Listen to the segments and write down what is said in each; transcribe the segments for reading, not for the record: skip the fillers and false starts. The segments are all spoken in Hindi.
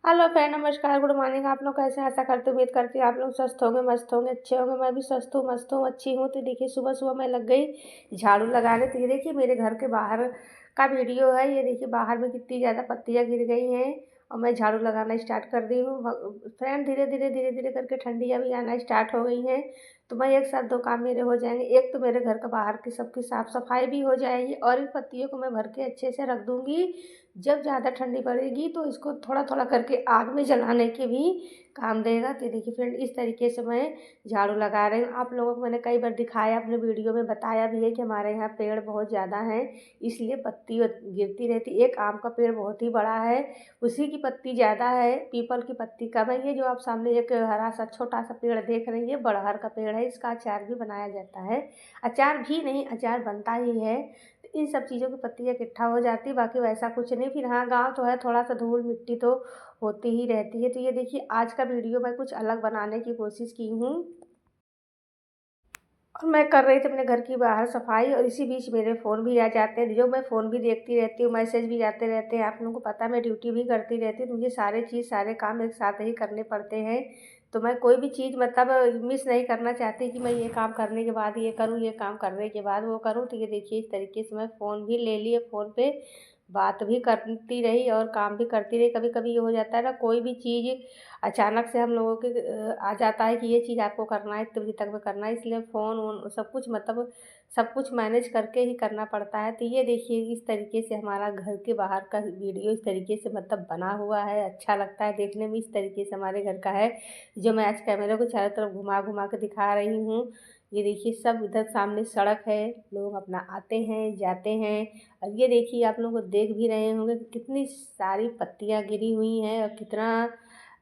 हेलो फ्रेंड, नमस्कार, गुड मॉर्निंग। आप लोग कैसे हैं? आशा करते उम्मीद करती हूँ आप लोग स्वस्थ होंगे, मस्त होंगे, अच्छे होंगे। मैं भी स्वस्थ हूँ, मस्त हूँ, अच्छी हूँ। तो देखिए सुबह सुबह मैं लग गई झाड़ू लगाने। तो ये देखिए मेरे घर के बाहर का वीडियो है। ये देखिए बाहर में कितनी ज़्यादा पत्तियाँ गिर गई हैं और मैं झाड़ू लगाना स्टार्ट कर दी हूँ। फ्रेंड धीरे धीरे करके ठंडियाँ भी आना स्टार्ट हो गई हैं। तो मैं एक साथ दो काम मेरे हो जाएंगे। एक तो मेरे घर का बाहर की सबकी साफ़ सफाई भी हो जाएगी और इन पत्तियों को मैं भर के अच्छे से रख दूँगी। जब ज़्यादा ठंडी पड़ेगी तो इसको थोड़ा थोड़ा करके आग में जलाने के भी काम देगा। तो देखिए फ्रेंड, इस तरीके से मैं झाड़ू लगा रही हूँ। आप लोगों को मैंने कई बार दिखाया, अपने वीडियो में बताया भी है कि हमारे यहाँ पेड़ बहुत ज़्यादा हैं, इसलिए पत्ती गिरती रहती। एक आम का पेड़ बहुत ही बड़ा है, उसी की पत्ती ज़्यादा है, पीपल की पत्ती कम है। ये जो आप सामने एक हरा सा छोटा सा पेड़ देख रही है, बड़हर का पेड़ है। इसका अचार भी बनाया जाता है। अचार भी नहीं, अचार बनता ही है। इन सब चीज़ों की पत्तियाँ इकट्ठा हो जाती, बाकी वैसा कुछ नहीं। फिर हाँ, गाँव तो है, थोड़ा सा धूल मिट्टी तो होती ही रहती है। तो ये देखिए आज का वीडियो मैं कुछ अलग बनाने की कोशिश की हूँ और मैं कर रही थी अपने घर की बाहर सफाई, और इसी बीच मेरे फ़ोन भी आ जाते हैं, जो मैं फ़ोन भी देखती रहती हूँ, मैसेज भी आते रहते हैं। आप लोगों को पता है मैं ड्यूटी भी करती रहती हूँ, तो मुझे सारे काम एक साथ ही करने पड़ते हैं। तो मैं कोई भी चीज़ मतलब मिस नहीं करना चाहती कि मैं ये काम करने के बाद ये करूँ, ये काम करने के बाद वो करूँ। तो ये देखिए इस तरीके से मैं फ़ोन भी ले लिए, फ़ोन पे बात भी करती रही और काम भी करती रही। कभी कभी ये हो जाता है ना, कोई भी चीज़ अचानक से हम लोगों के आ जाता है कि ये चीज़ आपको करना है, इतने बजे तक में करना है, इसलिए फ़ोन वोन सब कुछ मतलब सब कुछ मैनेज करके ही करना पड़ता है। तो ये देखिए इस तरीके से हमारा घर के बाहर का वीडियो इस तरीके से मतलब बना हुआ है। अच्छा लगता है देखने में। इस तरीके से हमारे घर का है, जो मैं आज कैमरे को चारों तरफ घुमा घुमा के दिखा रही हूँ। ये देखिए सब इधर सामने सड़क है, लोग अपना आते हैं जाते हैं। अब ये देखिए आप लोग देख भी रहे होंगे कि कितनी सारी पत्तियाँ गिरी हुई हैं और कितना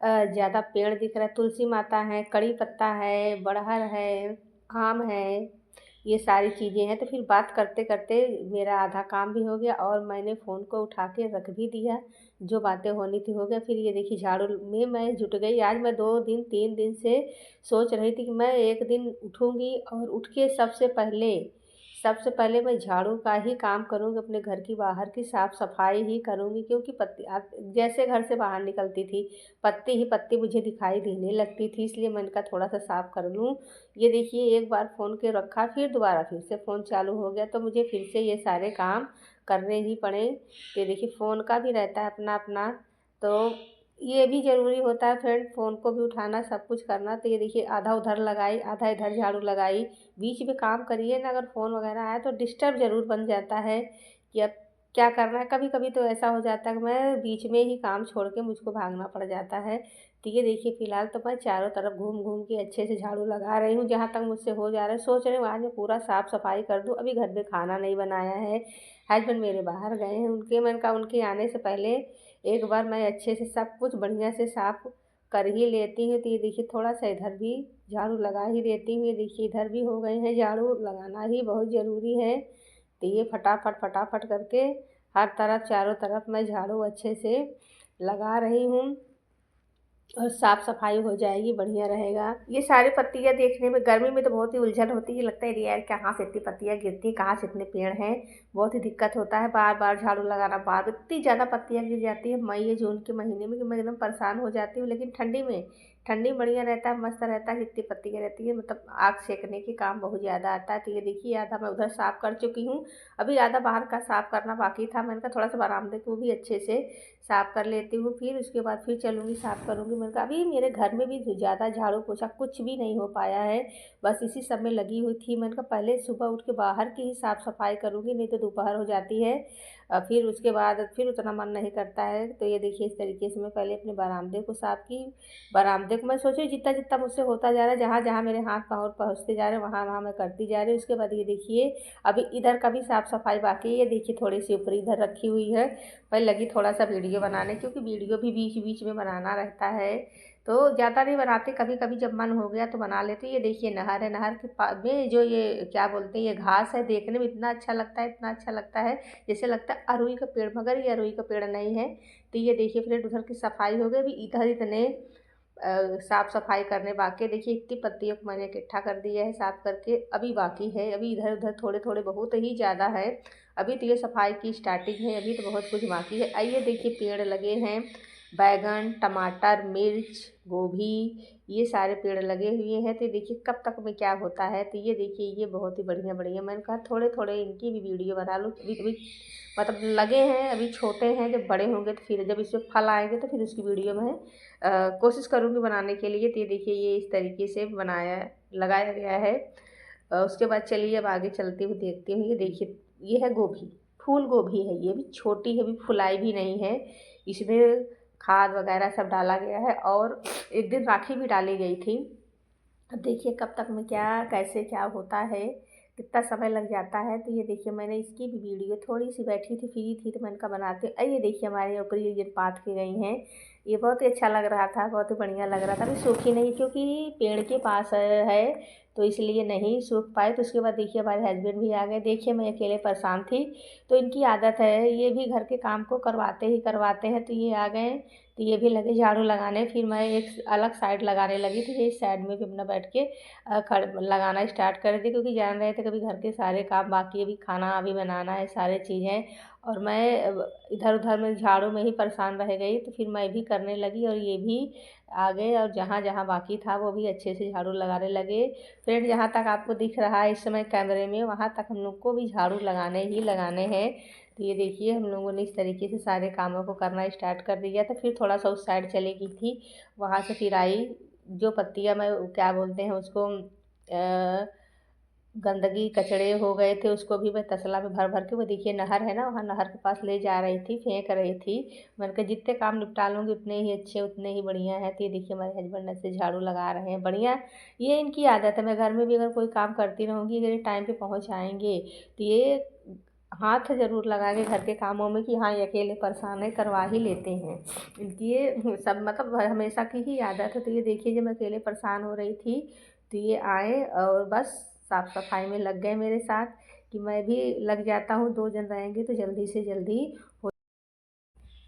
ज़्यादा पेड़ दिख रहा है। तुलसी माता है, कड़ी पत्ता है, बड़हर है, आम है, ये सारी चीज़ें हैं। तो फिर बात करते करते मेरा आधा काम भी हो गया और मैंने फ़ोन को उठा के रख भी दिया। जो बातें होनी थी हो गया। फिर ये देखिए झाड़ू में मैं जुट गई। आज मैं 2 दिन 3 दिन से सोच रही थी कि मैं एक दिन उठूँगी और उठ के सबसे पहले मैं झाड़ू का ही काम करूँगी, अपने घर की बाहर की साफ़ सफाई ही करूँगी। क्योंकि पत्ती जैसे घर से बाहर निकलती थी पत्ती ही पत्ती मुझे दिखाई देने लगती थी, इसलिए मैंने कहा थोड़ा सा साफ़ कर लूँ। ये देखिए एक बार फ़ोन के रखा, फिर दोबारा फिर से फ़ोन चालू हो गया, तो मुझे फिर से ये सारे काम करने ही पड़े। तो ये देखिए फ़ोन का भी रहता है अपना अपना, तो ये भी ज़रूरी होता है फ्रेंड, फ़ोन को भी उठाना, सब कुछ करना। तो ये देखिए आधा उधर लगाई, आधा इधर झाड़ू लगाई। बीच में काम करिए ना, अगर फ़ोन वगैरह आए तो डिस्टर्ब ज़रूर बन जाता है कि अब क्या करना है। कभी कभी तो ऐसा हो जाता है कि मैं बीच में ही काम छोड़ के मुझको भागना पड़ जाता है। तो ये देखिए फ़िलहाल तो मैं चारों तरफ घूम घूम के अच्छे से झाड़ू लगा रही हूँ, जहाँ तक मुझसे हो जा रहा है। सोच रही हूँ आज मैं पूरा साफ़ सफाई कर दूँ। अभी घर में खाना नहीं बनाया है, हस्बैंड मेरे बाहर गए हैं, मैंने कहा उनके आने से पहले एक बार मैं अच्छे से सब कुछ बढ़िया से साफ़ कर ही लेती हूँ। तो ये देखिए थोड़ा सा इधर भी झाड़ू लगा ही देती हूँ। ये देखिए इधर भी हो गए हैं, झाड़ू लगाना ही बहुत ज़रूरी है। तो ये फटाफट फटाफट करके हर तरफ चारों तरफ मैं झाड़ू अच्छे से लगा रही हूँ और साफ़ सफाई हो जाएगी, बढ़िया रहेगा। ये सारी पत्तियाँ देखने में गर्मी में तो बहुत ही उलझन होती है, लगता है अरे यार कहाँ से इतनी पत्तियाँ गिरती हैं, कहाँ से इतने पेड़ हैं। बहुत ही दिक्कत होता है बार बार झाड़ू लगाना, बार इतनी ज़्यादा पत्तियाँ गिर जाती है मई या जून के महीने में कि मैं एकदम परेशान हो जाती हूँ। लेकिन ठंडी में बढ़िया रहता है, मस्त रहता है। कितनी पत्तियाँ रहती है, मतलब आग सेकने के काम बहुत ज़्यादा आता है। तो ये देखिए आधा मैं उधर साफ़ कर चुकी हूँ, अभी आधा बाहर का साफ़ करना बाकी था। मैंने कहा थोड़ा सा बरामदे को भी अच्छे से साफ़ कर लेती हूँ, फिर उसके बाद फिर चलूँगी साफ़ करूँगी। मैंने कहा अभी मेरे घर में भी ज़्यादा झाड़ू पोछा कुछ भी नहीं हो पाया है, बस इसी सब में लगी हुई थी। मैंने कहा पहले सुबह उठ के बाहर की ही साफ़ सफाई करूँगी, नहीं तो दोपहर हो जाती है। फिर उसके बाद फिर उतना मन नहीं करता है। तो ये देखिए इस तरीके से मैं पहले अपने बरामदे को साफ़ की। बरामदे को मैं सोची जितना जितना मुझसे होता जा रहा है, जहाँ जहाँ मेरे हाथ पाँव पहुँचते जा रहे हैं वहाँ वहाँ मैं करती जा रही हूँ। उसके बाद ये देखिए अभी इधर का भी साफ़ सफाई बाकी है। ये देखिए थोड़ी सी ऊपरी इधर रखी हुई है, मैं लगी थोड़ा सा वीडियो बनाने, क्योंकि वीडियो भी बीच बीच में बनाना रहता है। तो ज़्यादा नहीं बनाते, कभी कभी जब मन हो गया तो बना लेते। ये देखिए नहर है, नहर के में जो ये क्या बोलते हैं, ये घास है, देखने में इतना अच्छा लगता है, इतना अच्छा लगता है जैसे लगता है अरुई का पेड़, मगर ये अरुई का पेड़ नहीं है। तो ये देखिए फ्रेंड उधर की सफाई हो गई, अभी इधर इतने साफ़ सफाई करने बाकी है। देखिए इतनी पत्तियों को मैंने इकट्ठा कर दिया है साफ़ करके, अभी बाकी है, अभी इधर उधर थोड़े थोड़े बहुत ही ज़्यादा है। अभी तो ये सफाई की स्टार्टिंग है, अभी तो बहुत कुछ बाकी है। आइए देखिए पेड़ लगे हैं, बैगन, टमाटर, मिर्च, गोभी, ये सारे पेड़ लगे हुए हैं। तो ये देखिए कब तक में क्या होता है। तो ये देखिए ये बहुत ही बढ़िया बढ़िया, मैंने कहा थोड़े थोड़े इनकी भी वीडियो बना लूँ। अभी अभी मतलब लगे हैं, अभी छोटे हैं, जब बड़े होंगे तो फिर जब इसमें फल आएंगे तो फिर उसकी वीडियो में कोशिश करूँगी बनाने के लिए। तो ये देखिए ये इस तरीके से बनाया लगाया गया है। उसके बाद चलिए अब आगे चलते हुए देखते हैं। ये देखिए ये है गोभी, फूल गोभी है, ये भी छोटी है, अभी फुलाई भी नहीं है। इसमें खाद वगैरह सब डाला गया है और एक दिन राखी भी डाली गई थी। अब देखिए कब तक में क्या कैसे क्या होता है, कितना समय लग जाता है। तो ये देखिए मैंने इसकी भी वीडियो, थोड़ी सी बैठी थी फ्री थी तो मैंने कहा बनाते ये देखिए हमारे ऊपर ये पात के गई हैं। ये बहुत ही अच्छा लग रहा था, बहुत ही बढ़िया लग रहा था। अभी सूखी नहीं क्योंकि पेड़ के पास है तो इसलिए नहीं सूख पाए। तो उसके बाद देखिए हमारे हस्बैंड भी आ गए। देखिए मैं अकेले परेशान थी, तो इनकी आदत है, ये भी घर के काम को करवाते ही करवाते हैं। तो ये आ गए तो ये भी लगे झाड़ू लगाने। फिर मैं एक अलग साइड लगाने लगी थी, ये इस साइड में भी अपना बैठ के खड़ लगाना स्टार्ट कर दी, क्योंकि जान रहे थे कभी घर के सारे काम बाकी, अभी खाना अभी बनाना है, सारे चीज़ें। और मैं इधर उधर में झाड़ू में ही परेशान रह गई। तो फिर मैं भी करने लगी और ये भी आ गए और जहाँ जहाँ बाकी था वो भी अच्छे से झाड़ू लगाने लगे। फ्रेंड जहाँ तक आपको दिख रहा है इस समय कैमरे में, वहाँ तक हम लोग को भी झाड़ू लगाने ही लगाने हैं। तो ये देखिए हम लोगों ने इस तरीके से सारे कामों को करना स्टार्ट कर दिया। तो फिर थोड़ा सा उस साइड चली गई थी, वहाँ से फिर आई। जो पत्तियाँ मैं क्या बोलते हैं उसको, गंदगी कचड़े हो गए थे, उसको भी मैं तसला में भर भर के, वो देखिए नहर है ना, वहाँ नहर के पास ले जा रही थी, फेंक रही थी। मैंने कहा जितने काम निपटा लूँगी उतने ही अच्छे, उतने ही बढ़िया है। तो ये देखिए हमारे हस्बैंड ऐसे झाड़ू लगा रहे हैं, बढ़िया। ये इनकी आदत है, मैं घर में भी अगर कोई काम करती रहूँगी, अगर ये टाइम पे पहुँच आएंगे तो ये हाथ ज़रूर लगा के घर के कामों में कि हाँ ये अकेले परेशान है, करवा ही लेते हैं। इनकी ये सब मतलब हमेशा की ही आदत है। तो ये देखिए जब मैं अकेले परेशान हो रही थी तो ये आए और बस साफ़ सफाई में लग गए मेरे साथ, कि मैं भी लग जाता हूँ, दो जन रहेंगे तो जल्दी से जल्दी हो।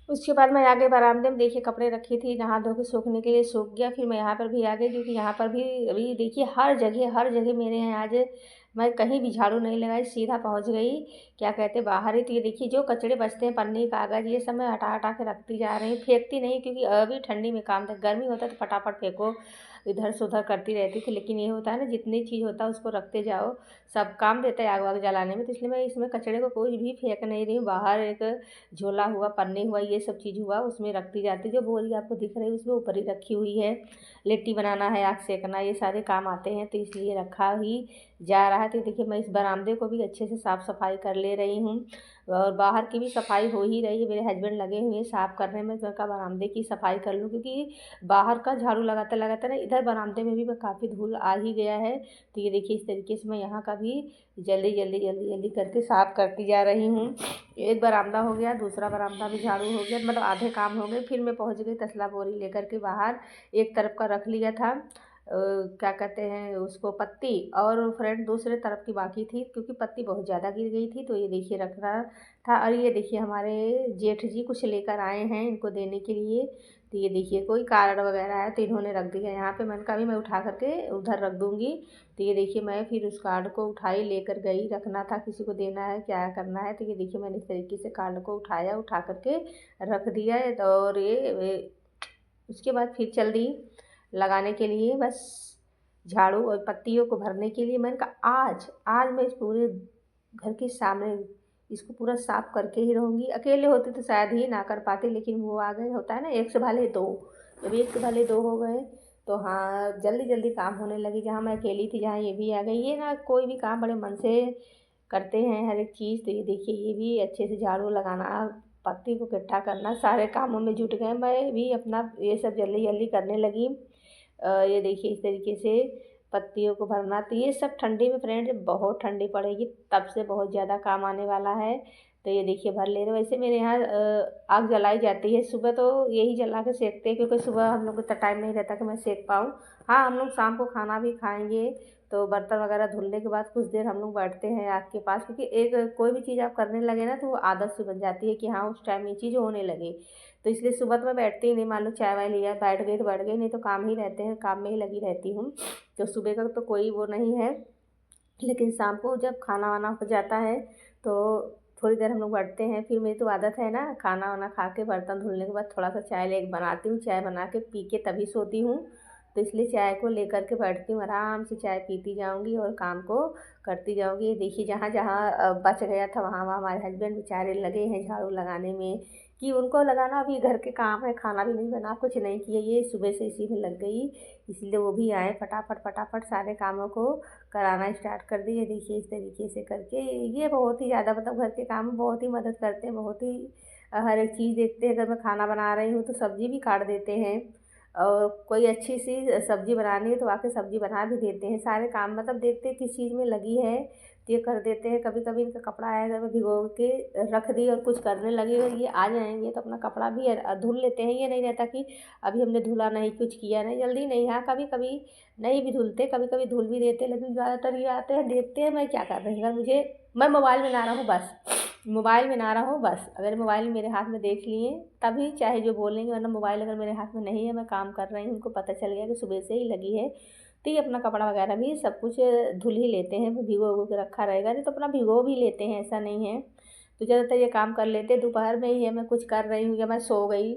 उसके बाद मैं आगे बरामदे में देखिए कपड़े रखी थी, नहा धो के सूखने के लिए, सूख गया। फिर मैं यहाँ पर भी आ गई, क्योंकि यहाँ पर भी अभी देखिए हर जगह मेरे यहाँ आज मैं कहीं भी झाड़ू नहीं लगाई, सीधा पहुँच गई क्या कहते बाहर ही। तो ये देखिए जो कचड़े बचते हैं, पन्नी कागज़ ये सब मैं हटा हटा के रखती जा रही हूँ, फेंकती नहीं, क्योंकि अभी ठंडी में काम था, गर्मी होता तो फटाफट फेंको, इधर से उधर करती रहती थी। लेकिन ये होता है ना जितनी चीज़ होता है उसको रखते जाओ, सब काम देता है आग वाग जलाने में। तो इसलिए मैं इसमें कचड़े को कोई भी फेंक नहीं रही हूँ। बाहर एक झोला हुआ, पन्नी हुआ, ये सब चीज़ हुआ, उसमें रखती जाती। जो बोरी आपको दिख रही है उसमें ऊपर ही रखी हुई है। लिट्टी बनाना है, आग सेकना, ये सारे काम आते हैं तो इसलिए रखा ही जा रहा है। तो देखिए मैं इस बरामदे को भी अच्छे से साफ़ सफाई कर ले रही हूँ और बाहर की भी सफाई हो ही रही है। मेरे हस्बैंड लगे हुए हैं साफ़ करने में, तो मैं कहा बरामदे की सफाई कर लूँ, क्योंकि बाहर का झाड़ू लगाते लगाते ना इधर बरामदे में भी काफ़ी धूल आ ही गया है। तो ये देखिए इस तरीके से मैं यहाँ का भी जल्दी जल्दी जल्दी जल्दी करके साफ़ करती जा रही हूँ। एक बरामदा हो गया, दूसरा बरामदा भी झाड़ू हो गया, मतलब आधे काम हो गए। फिर मैं पहुँच गई तसला बोरी लेकर के बाहर, एक तरफ का रख लिया था क्या कहते हैं उसको पत्ती, और फ्रेंड दूसरे तरफ की बाकी थी, क्योंकि पत्ती बहुत ज़्यादा गिर गई थी। तो ये देखिए रख रहा था। और ये देखिए हमारे जेठ जी कुछ लेकर आए हैं इनको देने के लिए। तो ये देखिए कोई कार्ड वगैरह है तो इन्होंने रख दिया यहाँ पे। मैंने कहा भी मैं उठा करके उधर रख दूँगी। तो ये देखिए मैं फिर उस कार्ड को उठाई, लेकर गई, रखना था, किसी को देना है, क्या करना है। तो ये देखिए मैंने इस तरीके से कार्ड को उठाया, उठा करके रख दिया है। और ये उसके बाद फिर चल दी लगाने के लिए, बस झाड़ू और पत्तियों को भरने के लिए। मैंने कहा आज आज मैं इस पूरे घर के सामने इसको पूरा साफ करके ही रहूँगी। अकेले होते तो शायद ही ना कर पाते, लेकिन वो आ गए, होता है ना एक से भले दो, जब एक से भले दो हो गए तो हाँ जल्दी जल्दी काम होने लगी। जहाँ मैं अकेली थी, जहाँ ये भी आ गई, ये ना कोई भी काम बड़े मन से करते हैं हर एक चीज़। तो ये देखिए ये भी अच्छे से झाड़ू लगाना, पत्ती को इकट्ठा करना, सारे कामों में जुट गए। मैं भी अपना ये सब जल्दी जल्दी करने लगी। ये देखिए इस तरीके से पत्तियों को भरना। तो ये सब ठंडी में फ्रेंड, बहुत ठंडी पड़ेगी तब से बहुत ज़्यादा काम आने वाला है। तो ये देखिए भर ले रहे। वैसे मेरे यहाँ आग जलाई जाती है, सुबह तो यही जला के सेकते हैं, क्योंकि सुबह हम लोग को इतना टाइम नहीं रहता कि मैं सेक पाऊँ। हाँ हम लोग शाम को खाना भी खाएंगे तो बर्तन वगैरह धुलने के बाद कुछ देर हम लोग बैठते हैं आग के पास, क्योंकि एक कोई भी चीज़ आप करने लगे ना तो वो आदत सी बन जाती है कि हाँ उस टाइम ये चीज़ होने लगे। तो इसलिए सुबह तो मैं बैठती ही नहीं, मान लो चाय वाय लिया बैठ गई तो बैठ गई, नहीं तो काम ही रहते हैं, काम में ही लगी रहती हूँ। तो सुबह का तो कोई वो नहीं है, लेकिन शाम को जब खाना वाना हो जाता है तो थोड़ी देर हम लोग बैठते हैं। फिर मेरी तो आदत है ना, खाना वाना खा के बर्तन धुलने के बाद थोड़ा सा चाय ले बनाती हूँ, चाय बना के पी के तभी सोती हूँ। तो इसलिए चाय को लेकर के बैठती हूँ, आराम से चाय पीती जाऊँगी और काम को करती जाऊँगी। ये देखिए जहाँ जहाँ बच गया था वहाँ वहाँ हमारे हस्बैंड बेचारे लगे हैं झाड़ू लगाने में, कि उनको लगाना अभी घर के काम है, खाना भी नहीं बना, कुछ नहीं किया, ये सुबह से इसी में लग गई। इसलिए वो भी आए, फटाफट फटाफट सारे कामों को कराना स्टार्ट कर दिए। देखिए इस तरीके से करके ये बहुत ही ज़्यादा मतलब घर के काम में बहुत ही मदद करते हैं, बहुत ही हर एक चीज़ देखते हैं। अगर मैं खाना बना रही हूँ तो सब्ज़ी भी काट देते हैं, और कोई अच्छी सी सब्ज़ी बनानी है तो आके सब्ज़ी बना भी देते हैं। सारे काम मतलब देखते हैं किस चीज़ में लगी है तो ये कर देते हैं। कभी कभी इनका कपड़ा है, अगर मैं भिगो के रख दी और कुछ करने लगी, अगर ये आ जाएंगे तो अपना कपड़ा भी धुल लेते हैं। ये नहीं रहता कि अभी हमने धुला नहीं, कुछ किया नहीं, जल्दी नहीं। हाँ कभी कभी नहीं भी धुलते, कभी कभी धुल भी देते, लेकिन ज़्यादातर ये आते हैं देखते हैं मैं क्या कर रही हूँ। अगर मुझे मैं मोबाइल में ना रहूँ बस, मोबाइल में ना रहूँ बस, अगर मोबाइल मेरे हाथ में देख लिए तभी चाहे जो बोलेंगे, वरना मोबाइल अगर मेरे हाथ में नहीं है, मैं काम कर रही हूँ, उनको पता चल गया कि सुबह से ही लगी है, तो ये अपना कपड़ा वगैरह भी सब कुछ धुल ही लेते हैं। भिगो उगो के रखा रहेगा नहीं तो अपना भिगो भी लेते हैं, ऐसा नहीं है। तो ज़्यादातर ये काम कर लेते हैं। दोपहर में ही है, मैं कुछ कर रही हूँ या मैं सो गई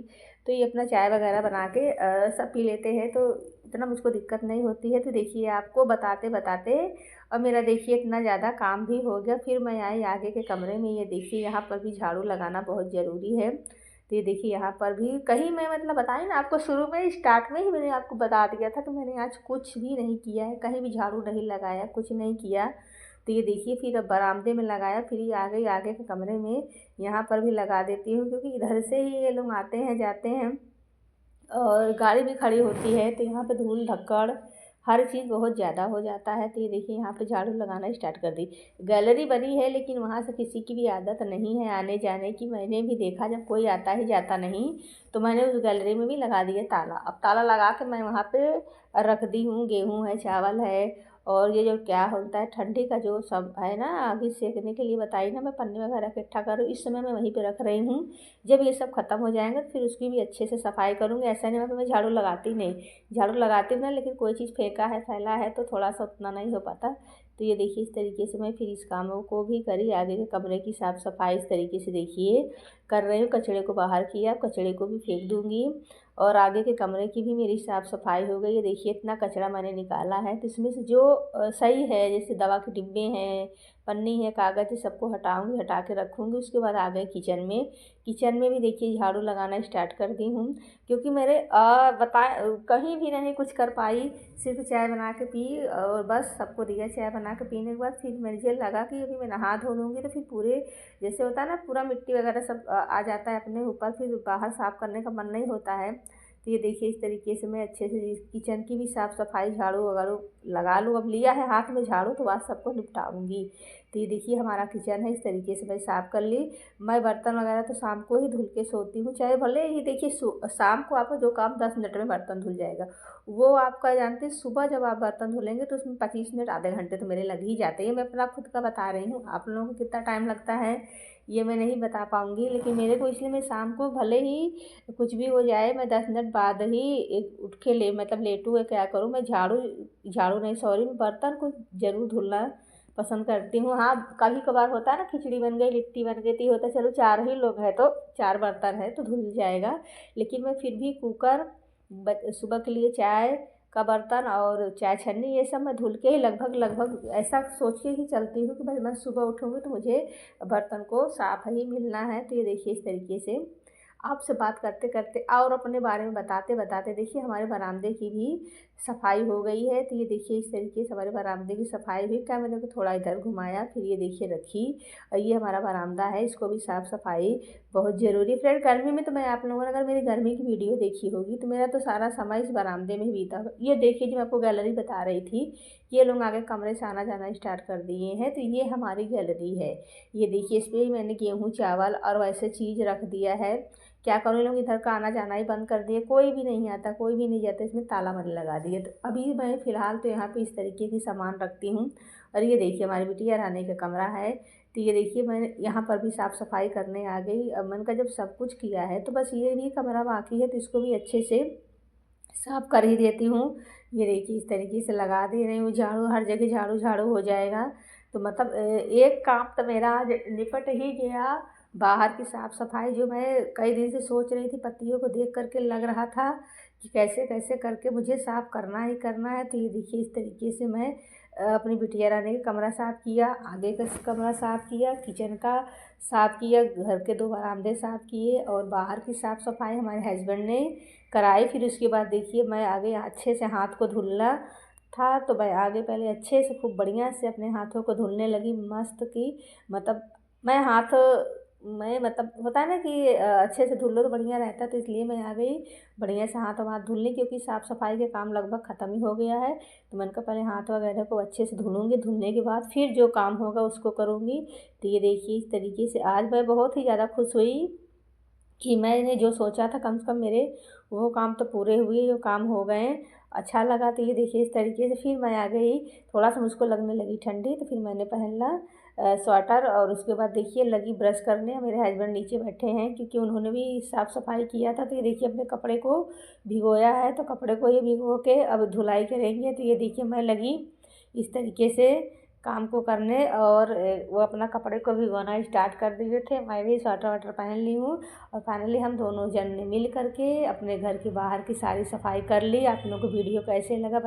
तो ये अपना चाय वगैरह बना के सब पी लेते हैं, तो इतना मुझको दिक्कत नहीं होती है। तो देखिए आपको बताते बताते और मेरा देखिए इतना ज़्यादा काम भी हो गया। फिर मैं आई आगे के कमरे में, ये देखिए यहाँ पर भी झाड़ू लगाना बहुत ज़रूरी है। तो ये देखिए यहाँ पर भी कहीं मैं मतलब बताई ना आपको, शुरू में स्टार्ट में ही मैंने आपको बता दिया था कि मैंने आज कुछ भी नहीं किया है, कहीं भी झाड़ू नहीं लगाया, कुछ नहीं किया। तो ये देखिए फिर अब बरामदे में लगाया, फिर ये आ गई आगे के कमरे में, यहाँ पर भी लगा देती हूँ, क्योंकि इधर से ही ये लोग आते हैं जाते हैं और गाड़ी भी खड़ी होती है, तो यहाँ पे धूल धक्कड़ हर चीज़ बहुत ज़्यादा हो जाता है। तो ये देखिए यहाँ पे झाड़ू लगाना स्टार्ट कर दी। गैलरी बनी है लेकिन वहाँ से किसी की भी आदत नहीं है आने जाने की। मैंने भी देखा जब कोई आता ही जाता नहीं तो मैंने उस गैलरी में भी लगा दिया ताला। अब ताला लगा के मैं वहाँ पे रख दी हूँ, गेहूँ है, चावल है, और ये जो क्या होता है ठंडी का जो सब है ना, अभी सेकने के लिए बताई ना, मैं पन्नी वगैरह इकट्ठा करूँ, इस समय मैं वहीं पे रख रही हूँ। जब ये सब ख़त्म हो जाएंगे तो फिर उसकी भी अच्छे से सफाई करूँगी। ऐसा नहीं मैं झाड़ू लगाती नहीं, झाड़ू लगाती हूँ ना, लेकिन कोई चीज़ फेंका है फैला है तो थोड़ा सा उतना नहीं हो पाता। तो ये देखिए इस तरीके से मैं फिर इस कामों को भी करी। आगे के कमरे की साफ़ सफाई इस तरीके से देखिए कर रही हूँ। कचड़े को बाहर किया, कचड़े को भी फेंक दूँगी, और आगे के कमरे की भी मेरी साफ़ सफाई हो गई है। देखिए इतना कचरा मैंने निकाला है, तो इसमें से जो सही है, जैसे दवा के डिब्बे हैं, पन्नी है, कागज़ है, सबको हटाऊँगी, हटा के रखूँगी। उसके बाद आ गए किचन में। किचन में भी देखिए झाड़ू लगाना स्टार्ट कर दी हूँ, क्योंकि मेरे कहीं भी नहीं कुछ कर पाई, सिर्फ चाय बना के पी और बस सबको दिया। चाय बना के पीने के बाद फिर मुझे लगा कि अभी मैं नहा धो लूँगी तो फिर पूरे जैसे होता है ना, पूरा मिट्टी वगैरह सब आ जाता है अपने ऊपर, फिर बाहर साफ़ करने का मन नहीं होता है। तो ये देखिए इस तरीके से मैं अच्छे से किचन की भी साफ़ सफाई झाड़ू वगैरह लगा लूँ। अब लिया है हाथ में झाड़ू तो आज सबको निपटाऊँगी। तो ये देखिए हमारा किचन है, इस तरीके से मैं साफ़ कर ली। मैं बर्तन वगैरह तो शाम को ही धुल के सोती हूँ, चाहे भले ही देखिए शाम को आपका जो काम 10 मिनट में बर्तन धुल जाएगा, वो आपका जानते हैं सुबह जब आप बर्तन धुलेंगे तो उसमें 25 मिनट आधे घंटे तो मेरे लग ही जाते हैं। मैं अपना खुद का बता रही हूँ, आप लोगों को कितना टाइम लगता है ये मैं नहीं बता पाऊँगी, लेकिन मेरे को इसलिए मैं शाम को भले ही कुछ भी हो जाए, मैं 10 मिनट बाद ही एक उठ के मतलब लेटूँ या क्या करूँ, मैं झाड़ू झाड़ू नहीं सॉरी, मैं बर्तन को ज़रूर धुलना पसंद करती हूँ। हाँ कभी कभार होता है ना, खिचड़ी बन गई, लिट्टी बन गई, तो होता है चलो 4 ही लोग हैं तो 4 बर्तन है तो धुल जाएगा, लेकिन मैं फिर भी कुकर, सुबह के लिए चाय का बर्तन और चाय छन्नी, ये सब मैं धुल के ही लगभग लगभग ऐसा सोच के ही चलती हूँ कि भाई मैं सुबह उठूँगी तो मुझे बर्तन को साफ़ ही मिलना है। तो ये देखिए इस तरीके से आपसे बात करते करते और अपने बारे में बताते बताते देखिए हमारे बरामदे की भी सफाई हो गई है। तो ये देखिए इस तरीके से हमारे बरामदे की सफाई हुई। क्या मैंने को थोड़ा इधर घुमाया, फिर ये देखिए रखी, और ये हमारा बरामदा है, इसको भी साफ़ सफाई बहुत ज़रूरी है। फ्रेंड गर्मी में तो मैं आप लोगों ने अगर मेरी गर्मी की वीडियो देखी होगी तो मेरा तो सारा समय इस बरामदे में ही बीता। ये देखिए जो मैं आपको गैलरी बता रही थी, ये लोग आगे कमरे से आना जाना स्टार्ट कर दिए हैं, तो ये हमारी गैलरी है। ये देखिए इस पर मैंने गेहूँ चावल और वैसे चीज़ रख दिया है। क्या करूँ, लोग इधर का आना जाना ही बंद कर दिए, कोई भी नहीं आता, कोई भी नहीं जाता, इसमें ताला मैंने लगा दिया। तो अभी मैं फ़िलहाल तो यहाँ पे इस तरीके की सामान रखती हूँ। और ये देखिए हमारी बिटिया रानी का कमरा है। तो ये देखिए मैंने यहाँ पर भी साफ़ सफाई करने आ गई। अब मैंने कहा जब सब कुछ किया है तो बस ये भी कमरा बाकी है, तो इसको भी अच्छे से साफ़ कर ही देती हूँ। ये देखिए इस तरीके से लगा दे रही हूँ झाड़ू, हर जगह झाड़ू झाड़ू हो जाएगा। तो मतलब एक काम तो मेरा आज निपट ही गया। बाहर की साफ़ सफाई जो मैं कई दिन से सोच रही थी, पत्तियों को देख करके लग रहा था कि कैसे कैसे करके मुझे साफ़ करना ही करना है। तो ये देखिए इस तरीके से मैं अपनी बिटिया रानी का कमरा साफ़ किया, आगे का कमरा साफ़ किया, किचन का साफ़ किया, घर के 2 बरामदे साफ़ किए और बाहर की साफ़ सफाई हमारे हस्बैंड ने कराई। फिर उसके बाद देखिए मैं आगे अच्छे से हाथ को धुलना था, तो मैं आगे पहले अच्छे से खूब बढ़िया से अपने हाथों को धुलने लगी मस्त की मतलब मैं हाथ मैं मतलब होता है ना कि अच्छे से धुल लो तो बढ़िया रहता है, तो इसलिए मैं आ गई बढ़िया से हाथ वाथ धुलने, क्योंकि साफ़ सफाई के काम लगभग ख़त्म ही हो गया है। तो मैंने कहा पहले हाथ वगैरह को अच्छे से धुलूँगी, धुलने के बाद फिर जो काम होगा उसको करूँगी। तो ये देखिए इस तरीके से आज मैं बहुत ही ज़्यादा खुश हुई कि मैंने जो सोचा था कम से कम मेरे वो काम तो पूरे हुए, जो काम हो गए। अच्छा लगा। तो ये देखिए इस तरीके से फिर मैं आ गई, थोड़ा-सा मुझको लगने लगी ठंडी, तो फिर मैंने पहना स्वेटर और उसके बाद देखिए लगी ब्रश करने। मेरे हस्बैंड नीचे बैठे हैं क्योंकि उन्होंने भी साफ़-सफ़ाई किया था। तो ये देखिए अपने कपड़े को भिगोया है, तो कपड़े को ये भिगो के अब धुलाई करेंगे। तो ये देखिए मैं लगी इस तरीके से काम को करने और वो अपना कपड़े को भिगोना स्टार्ट कर दिए थे। मैं भी स्वेटर-वेटर पहन ली हूँ और फाइनली हम दोनों जन ने मिल कर के अपने घर के बाहर की सारी सफाई कर ली। आप लोगों को वीडियो कैसे लगा